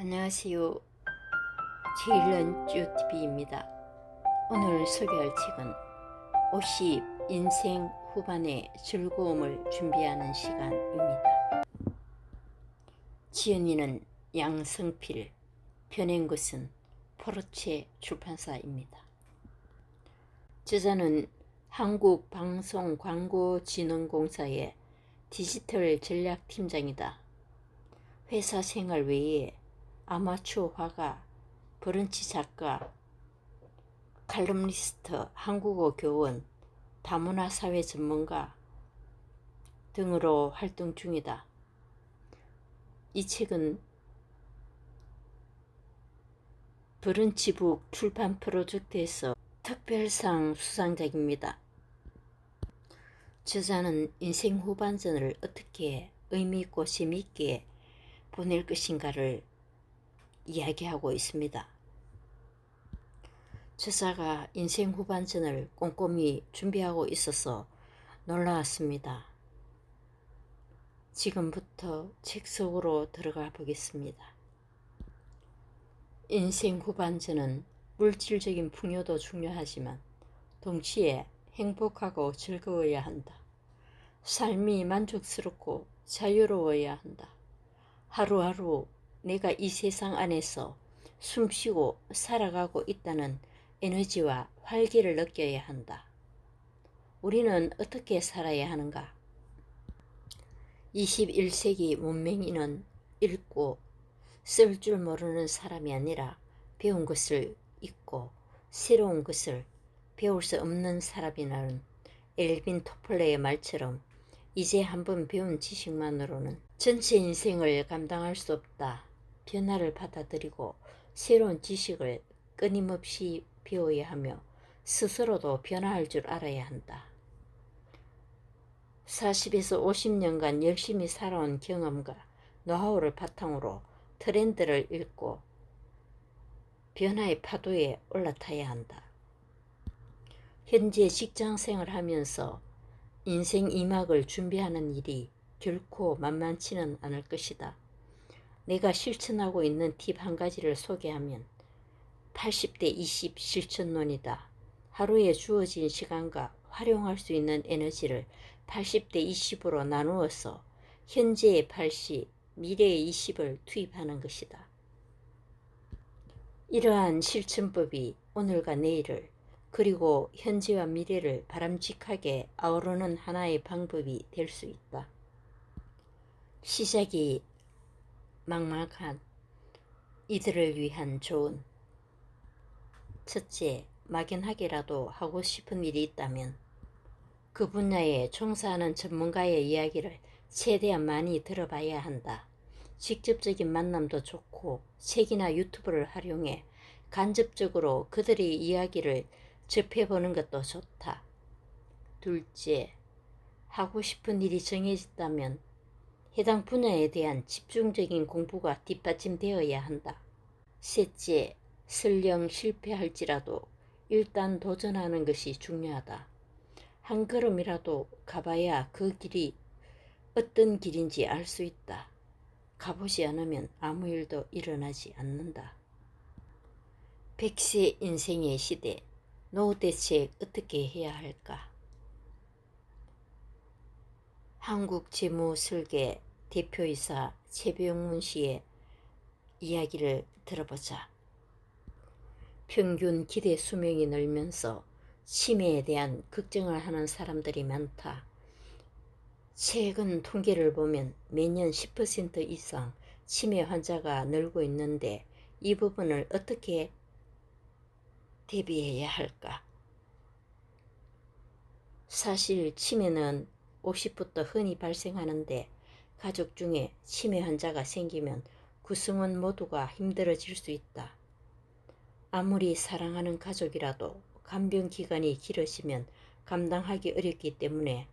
안녕하세요. 제일런쭈TV입니다. 오늘 소개할 책은 50 인생 후반의 즐거움을 준비하는 시간입니다. 지은이는 양성필, 펴낸 것은 포르체 출판사입니다. 저자는 한국방송광고진흥공사의 디지털 전략팀장이다. 회사 생활 외에 아마추어 화가, 브런치 작가, 칼럼니스트, 한국어 교원, 다문화 사회 전문가 등으로 활동 중이다. 이 책은 브런치북 출판 프로젝트에서 특별상 수상작입니다. 저자는 인생 후반전을 어떻게 의미있고 재미있게 보낼 것인가를 이야기하고 있습니다. 저자가 인생 후반전을 꼼꼼히 준비하고 있어서 놀라웠습니다. 지금부터 책 속으로 들어가 보겠습니다. 인생 후반전은 물질적인 풍요도 중요하지만 동시에 행복하고 즐거워야 한다. 삶이 만족스럽고 자유로워야 한다. 하루하루 내가 이 세상 안에서 숨쉬고 살아가고 있다는 에너지와 활기를 느껴야 한다. 우리는 어떻게 살아야 하는가? 21세기 문명인은 읽고 쓸 줄 모르는 사람이 아니라 배운 것을 잊고 새로운 것을 배울 수 없는 사람이라는 엘빈 토플러의 말처럼 이제 한번 배운 지식만으로는 전체 인생을 감당할 수 없다. 변화를 받아들이고 새로운 지식을 끊임없이 배워야 하며 스스로도 변화할 줄 알아야 한다. 40에서 50년간 열심히 살아온 경험과 노하우를 바탕으로 트렌드를 읽고 변화의 파도에 올라타야 한다. 현재 직장생활을 하면서 인생 2막을 준비하는 일이 결코 만만치는 않을 것이다. 내가 실천하고 있는 팁 한 가지를 소개하면 80대 20 실천론이다. 하루에 주어진 시간과 활용할 수 있는 에너지를 80대 20으로 나누어서 현재의 80, 미래의 20을 투입하는 것이다. 이러한 실천법이 오늘과 내일을 그리고 현재와 미래를 바람직하게 아우르는 하나의 방법이 될 수 있다. 시작이 막막한 이들을 위한 조언. 첫째, 막연하게라도 하고 싶은 일이 있다면 그 분야에 종사하는 전문가의 이야기를 최대한 많이 들어봐야 한다. 직접적인 만남도 좋고 책이나 유튜브를 활용해 간접적으로 그들의 이야기를 접해보는 것도 좋다. 둘째, 하고 싶은 일이 정해졌다면 해당 분야에 대한 집중적인 공부가 뒷받침되어야 한다. 셋째, 설령 실패할지라도 일단 도전하는 것이 중요하다. 한 걸음이라도 가봐야 그 길이 어떤 길인지 알 수 있다. 가보지 않으면 아무 일도 일어나지 않는다. 100세 인생의 시대, 노후 대책 어떻게 해야 할까? 한국재무설계 대표이사 최병문 씨의 이야기를 들어보자. 평균 기대 수명이 늘면서 치매에 대한 걱정을 하는 사람들이 많다. 최근 통계를 보면 매년 10% 이상 치매 환자가 늘고 있는데 이 부분을 어떻게 대비해야 할까? 사실 치매는 50부터 흔히 발생하는데 가족 중에 치매 환자가 생기면 구성원 모두가 힘들어질 수 있다. 아무리 사랑하는 가족이라도 간병 기간이 길어지면 감당하기 어렵기 때문에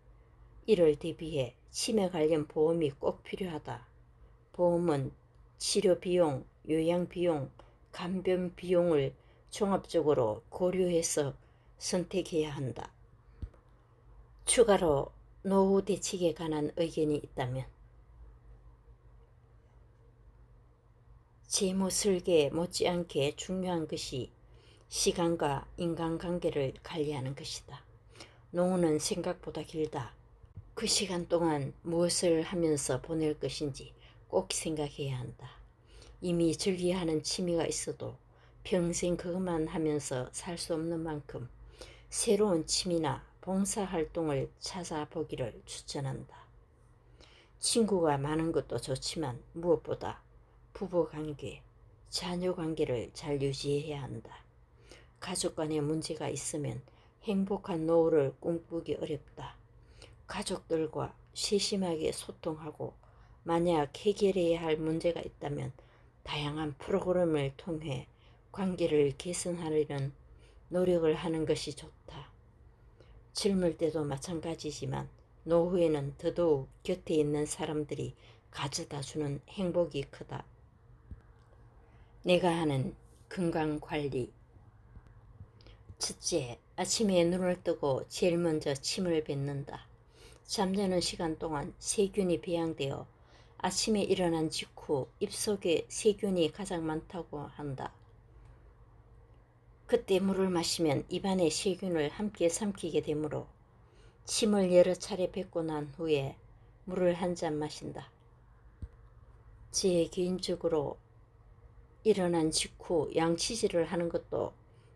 이를 대비해 치매 관련 보험이 꼭 필요하다. 보험은 치료 비용, 요양 비용, 간병 비용을 종합적으로 고려해서 선택해야 한다. 추가로 노후 대책에 관한 의견이 있다면 재무설계 못지않게 중요한 것이 시간과 인간관계를 관리하는 것이다. 노후는 생각보다 길다. 그 시간 동안 무엇을 하면서 보낼 것인지 꼭 생각해야 한다. 이미 즐겨야 하는 취미가 있어도 평생 그것만 하면서 살 수 없는 만큼 새로운 취미나 봉사활동을 찾아보기를 추천한다. 친구가 많은 것도 좋지만 무엇보다 부부관계, 자녀관계를 잘 유지해야 한다. 가족 간에 문제가 있으면 행복한 노후를 꿈꾸기 어렵다. 가족들과 세심하게 소통하고 만약 해결해야 할 문제가 있다면 다양한 프로그램을 통해 관계를 개선하려는 노력을 하는 것이 좋다. 젊을 때도 마찬가지지만 노후에는 더더욱 곁에 있는 사람들이 가져다주는 행복이 크다. 내가 하는 건강관리. 첫째, 아침에 눈을 뜨고 제일 먼저 침을 뱉는다. 잠자는 시간 동안 세균이 배양되어 아침에 일어난 직후 입속에 세균이 가장 많다고 한다. 그때 물을 마시면 입안의 세균을 함께 삼키게 되므로 침을 여러 차례 뱉고 난 후에 물을 한 잔 마신다. 제 개인적으로 일어난 직후 양치질을 하는 것도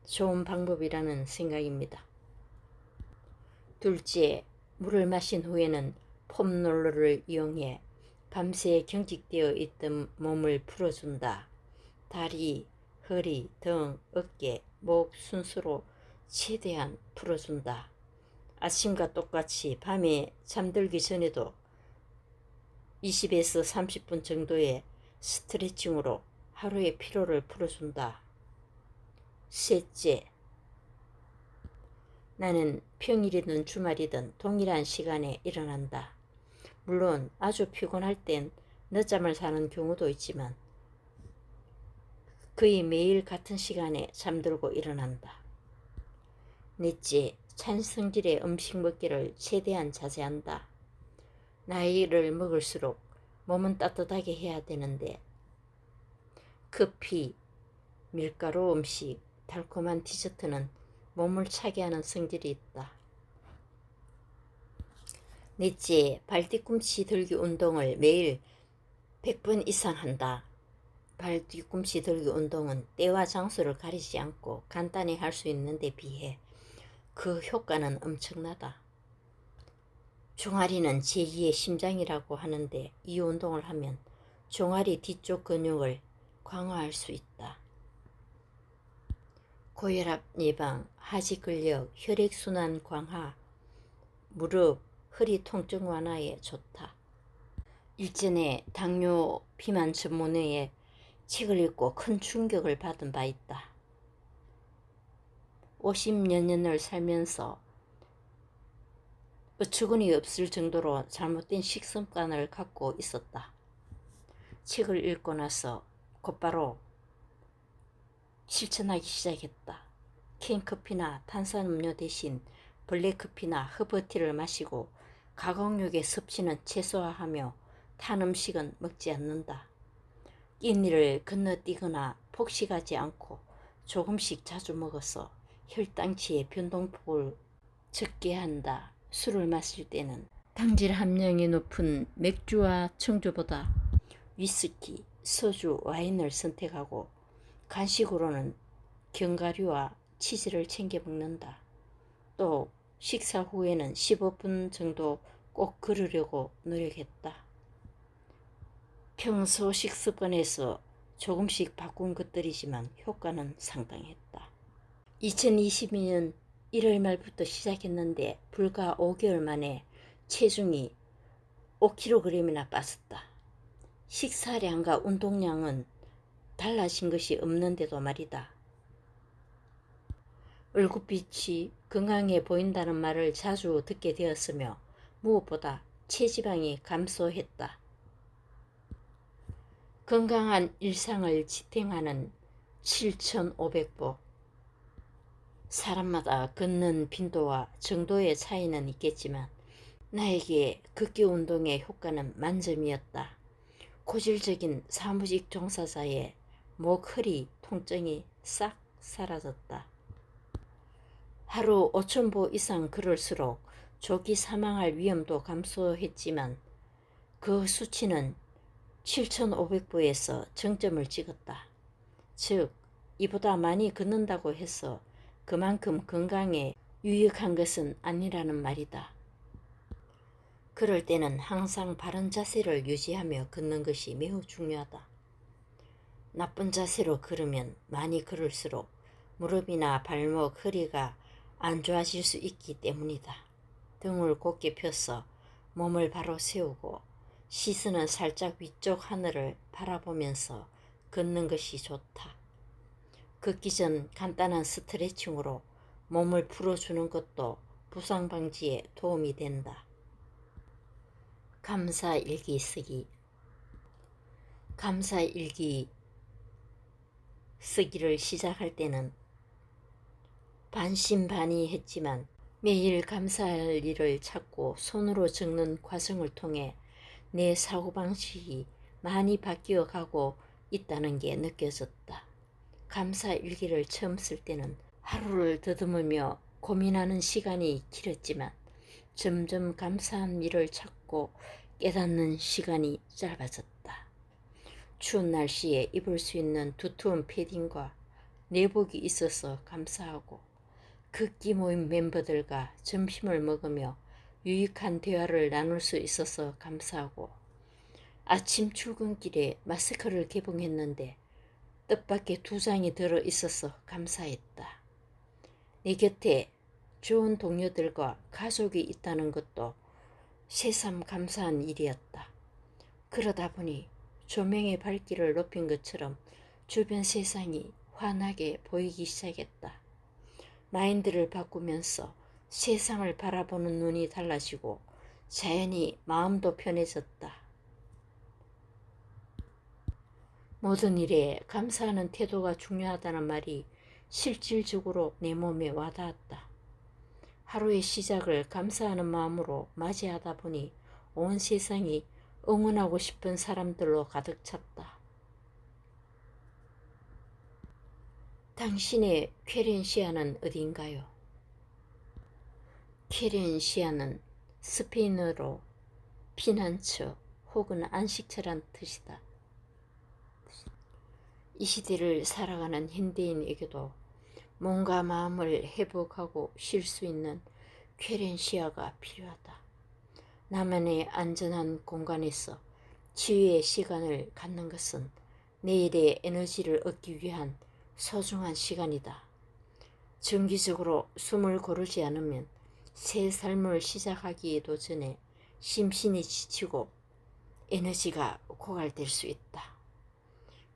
좋은 방법이라는 생각입니다. 둘째, 물을 마신 후에는 폼롤러를 이용해 밤새 경직되어 있던 몸을 풀어준다. 다리, 허리, 등, 어깨, 목 순서로 최대한 풀어준다. 아침과 똑같이 밤에 잠들기 전에도 20에서 30분 정도의 스트레칭으로 하루의 피로를 풀어준다. 셋째, 나는 평일이든 주말이든 동일한 시간에 일어난다. 물론 아주 피곤할 땐 늦잠을 자는 경우도 있지만 거의 매일 같은 시간에 잠들고 일어난다. 넷째, 찬성질의 음식 먹기를 최대한 자제한다. 나이를 먹을수록 몸은 따뜻하게 해야 되는데 커피, 밀가루 음식, 달콤한 디저트는 몸을 차게 하는 성질이 있다. 넷째, 발뒤꿈치 들기 운동을 매일 100번 이상 한다. 발뒤꿈치 들기 운동은 때와 장소를 가리지 않고 간단히 할 수 있는 데 비해 그 효과는 엄청나다. 종아리는 제2의 심장이라고 하는데 이 운동을 하면 종아리 뒤쪽 근육을 강화할 수 있다. 고혈압 예방, 하지 근력, 혈액순환 강화, 무릎, 허리 통증 완화에 좋다. 일전에 당뇨 비만 전문의의 책을 읽고 큰 충격을 받은 바 있다. 50여 년을 살면서 어처구니 없을 정도로 잘못된 식습관을 갖고 있었다. 책을 읽고 나서 곧바로 실천하기 시작했다. 캔커피나 탄산음료 대신 블랙커피나 허브티를 마시고 가공육의 섭취는 최소화하며 탄 음식은 먹지 않는다. 끼니를 건너뛰거나 폭식하지 않고 조금씩 자주 먹어서 혈당치의 변동폭을 적게 한다. 술을 마실 때는 당질 함량이 높은 맥주와 청주보다 위스키, 소주, 와인을 선택하고 간식으로는 견과류와 치즈를 챙겨 먹는다. 또 식사 후에는 15분 정도 꼭 걸으려고 노력했다. 평소 식습관에서 조금씩 바꾼 것들이지만 효과는 상당했다. 2022년 1월 말부터 시작했는데 불과 5개월 만에 체중이 5kg이나 빠졌다. 식사량과 운동량은 달라진 것이 없는데도 말이다. 얼굴빛이 건강해 보인다는 말을 자주 듣게 되었으며 무엇보다 체지방이 감소했다. 건강한 일상을 지탱하는 7,500보. 사람마다 걷는 빈도와 정도의 차이는 있겠지만 나에게 걷기 운동의 효과는 만점이었다. 고질적인 사무직 종사자의 목, 허리 통증이 싹 사라졌다. 하루 5,000보 이상 걸을수록 조기 사망할 위험도 감소했지만 그 수치는 7,500보에서 정점을 찍었다. 즉, 이보다 많이 걷는다고 해서 그만큼 건강에 유익한 것은 아니라는 말이다. 그럴 때는 항상 바른 자세를 유지하며 걷는 것이 매우 중요하다. 나쁜 자세로 걸으면 많이 걸을수록 무릎이나 발목, 허리가 안 좋아질 수 있기 때문이다. 등을 곧게 펴서 몸을 바로 세우고 시선은 살짝 위쪽 하늘을 바라보면서 걷는 것이 좋다. 걷기 전 간단한 스트레칭으로 몸을 풀어주는 것도 부상 방지에 도움이 된다. 감사일기 쓰기. 감사일기 쓰기를 시작할 때는 반신반의했지만 매일 감사할 일을 찾고 손으로 적는 과정을 통해 내 사고방식이 많이 바뀌어 가고 있다는 게 느껴졌다. 감사일기를 처음 쓸 때는 하루를 더듬으며 고민하는 시간이 길었지만 점점 감사한 일을 찾고 깨닫는 시간이 짧아졌다. 추운 날씨에 입을 수 있는 두꺼운 패딩과 내복이 있어서 감사하고 걷기 모임 멤버들과 점심을 먹으며 유익한 대화를 나눌 수 있어서 감사하고 아침 출근길에 마스크를 개봉했는데 뜻밖의 2장이 들어있어서 감사했다. 내 곁에 좋은 동료들과 가족이 있다는 것도 새삼 감사한 일이었다. 그러다 보니 조명의 밝기를 높인 것처럼 주변 세상이 환하게 보이기 시작했다. 마인드를 바꾸면서 세상을 바라보는 눈이 달라지고 자연히 마음도 편해졌다. 모든 일에 감사하는 태도가 중요하다는 말이 실질적으로 내 몸에 와닿았다. 하루의 시작을 감사하는 마음으로 맞이하다 보니 온 세상이 응원하고 싶은 사람들로 가득 찼다. 당신의 쾌렌시아는 어디인가요? 쾌렌시아는 스페인어로 피난처 혹은 안식처란 뜻이다. 이 시대를 살아가는 현대인에게도 몸과 마음을 회복하고 쉴 수 있는 쾌렌시아가 필요하다. 나만의 안전한 공간에서 치유의 시간을 갖는 것은 내일의 에너지를 얻기 위한 소중한 시간이다. 정기적으로 숨을 고르지 않으면 새 삶을 시작하기에도 전에 심신이 지치고 에너지가 고갈될 수 있다.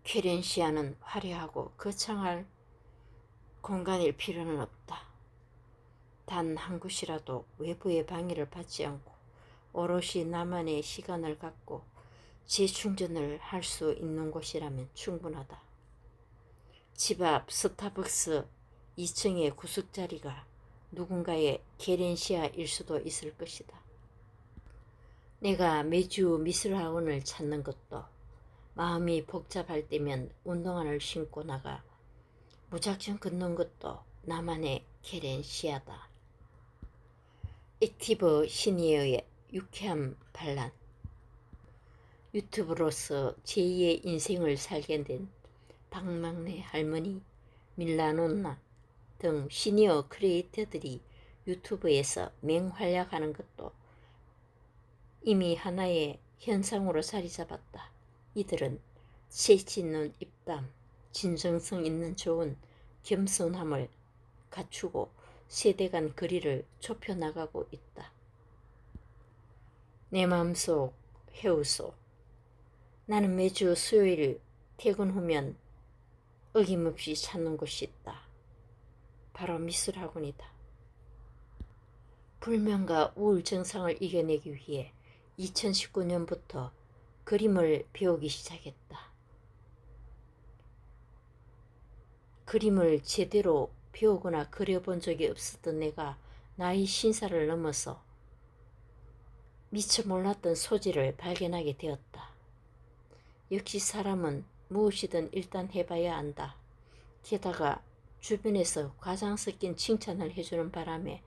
쾌렌시아는 화려하고 거창할 공간일 필요는 없다. 단 한 곳이라도 외부의 방해를 받지 않고 오롯이 나만의 시간을 갖고 재충전을 할 수 있는 곳이라면 충분하다. 집 앞 스타벅스 2층의 구석자리가 누군가의 쾌렌시아일 수도 있을 것이다. 내가 매주 미술학원을 찾는 것도 마음이 복잡할 때면 운동화를 신고 나가 무작정 걷는 것도 나만의 쾌렌시아다. 액티브 시니어의 유쾌한 반란. 유튜브로서 제2의 인생을 살게 된 박막내 할머니, 밀라노나 등 시니어 크리에이터들이 유튜브에서 맹활약하는 것도 이미 하나의 현상으로 자리 잡았다. 이들은 재치 있는 입담, 진정성 있는 좋은 겸손함을 갖추고 세대 간 거리를 좁혀나가고 있다. 내 마음속 해우소. 나는 매주 수요일 퇴근 후면 어김없이 찾는 곳이 있다. 바로 미술학원이다. 불면과 우울 증상을 이겨내기 위해 2019년부터 그림을 배우기 시작했다. 그림을 제대로 배우거나 그려본 적이 없었던 내가 나이 50살을 넘어서 미처 몰랐던 소질을 발견하게 되었다. 역시 사람은 무엇이든 일단 해봐야 한다. 게다가 주변에서 과장 섞인 칭찬을 해주는 바람에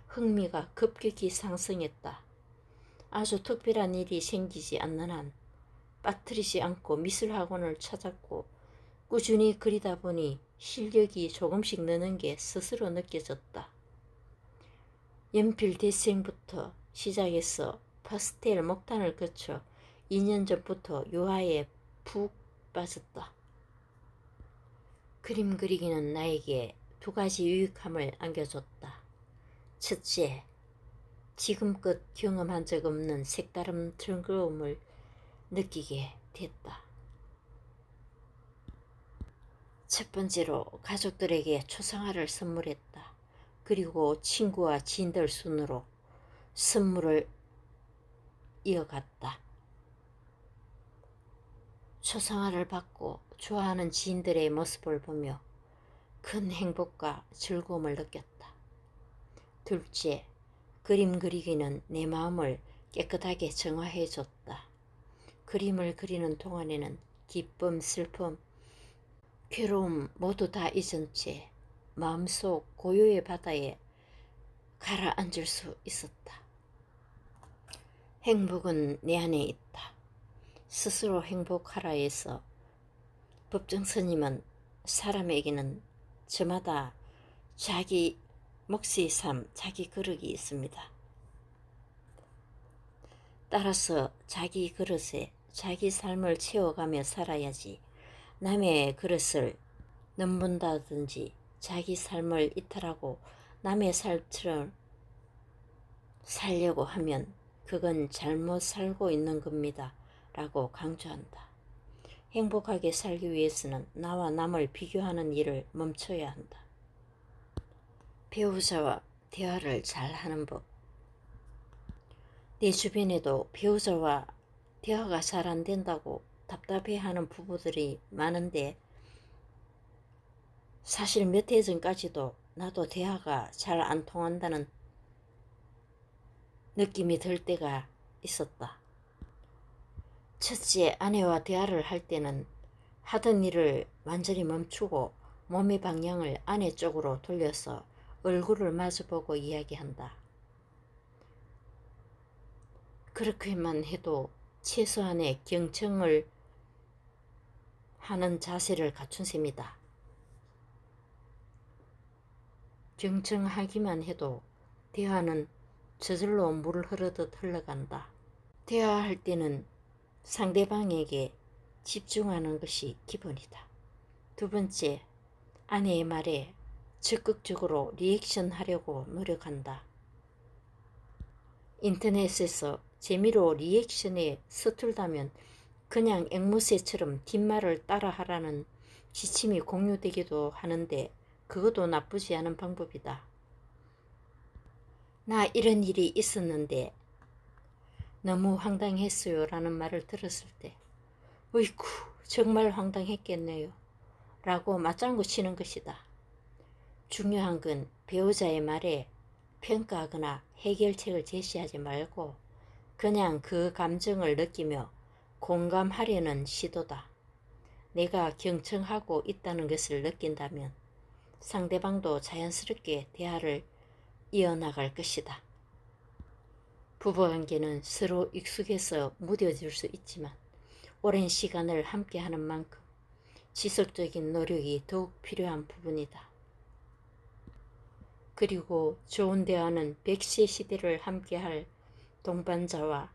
흥미가 급격히 상승했다. 아주 특별한 일이 생기지 않는 한 빠뜨리지 않고 미술학원을 찾았고 꾸준히 그리다 보니 실력이 조금씩 느는 게 스스로 느껴졌다. 연필 대생부터 시작해서 파스텔 목탄을 거쳐 2년 전부터 유화에 푹 빠졌다. 그림 그리기는 나에게 두 가지 유익함을 안겨줬다. 첫째, 지금껏 경험한 적 없는 색다른 즐거움을 느끼게 됐다. 첫 번째로 가족들에게 초상화를 선물했다. 그리고 친구와 지인들 순으로 선물을 이어갔다. 초상화를 받고 좋아하는 지인들의 모습을 보며 큰 행복과 즐거움을 느꼈다. 둘째, 그림 그리기는 내 마음을 깨끗하게 정화해줬다. 그림을 그리는 동안에는 기쁨, 슬픔, 괴로움 모두 다 잊은 채 마음속 고요의 바다에 가라앉을 수 있었다. 행복은 내 안에 있다. 스스로 행복하라 해서 법정 스님은 사람에게는 저마다 자기 몫의 삶, 자기 그릇이 있습니다. 따라서 자기 그릇에 자기 삶을 채워가며 살아야지 남의 그릇을 넘본다든지 자기 삶을 이탈하고 남의 삶처럼 살려고 하면 그건 잘못 살고 있는 겁니다. 라고 강조한다. 행복하게 살기 위해서는 나와 남을 비교하는 일을 멈춰야 한다. 배우자와 대화를 잘 하는 법. 내 주변에도 배우자와 대화가 잘 안 된다고 답답해하는 부부들이 많은데 사실 몇 해 전까지도 나도 대화가 잘 안 통한다는 느낌이 들 때가 있었다. 첫째, 아내와 대화를 할 때는 하던 일을 완전히 멈추고 몸의 방향을 아내 쪽으로 돌려서 얼굴을 마주보고 이야기한다. 그렇게만 해도 최소한의 경청을 하는 자세를 갖춘 셈이다. 경청하기만 해도 대화는 저절로 물 흐르듯 흘러간다. 대화할 때는 상대방에게 집중하는 것이 기본이다. 두 번째, 아내의 말에 적극적으로 리액션 하려고 노력한다. 인터넷에서 재미로 리액션에 서툴다면 그냥 앵무새처럼 뒷말을 따라하라는 지침이 공유되기도 하는데 그것도 나쁘지 않은 방법이다. 나 이런 일이 있었는데 너무 황당했어요 라는 말을 들었을 때 어이쿠 정말 황당했겠네요 라고 맞장구 치는 것이다. 중요한 건 배우자의 말에 평가하거나 해결책을 제시하지 말고 그냥 그 감정을 느끼며 공감하려는 시도다. 내가 경청하고 있다는 것을 느낀다면 상대방도 자연스럽게 대화를 이어나갈 것이다. 부부관계는 서로 익숙해서 무뎌질 수 있지만 오랜 시간을 함께하는 만큼 지속적인 노력이 더욱 필요한 부분이다. 그리고 좋은 대화는 100세 시대를 함께할 동반자와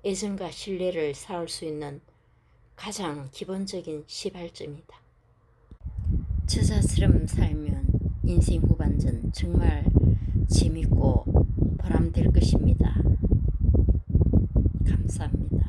애정과 신뢰를 쌓을 수 있는 가장 기본적인 시발점이다. 저자처럼 살면 인생 후반전 정말 재밌고 보람될 것입니다. 감사합니다.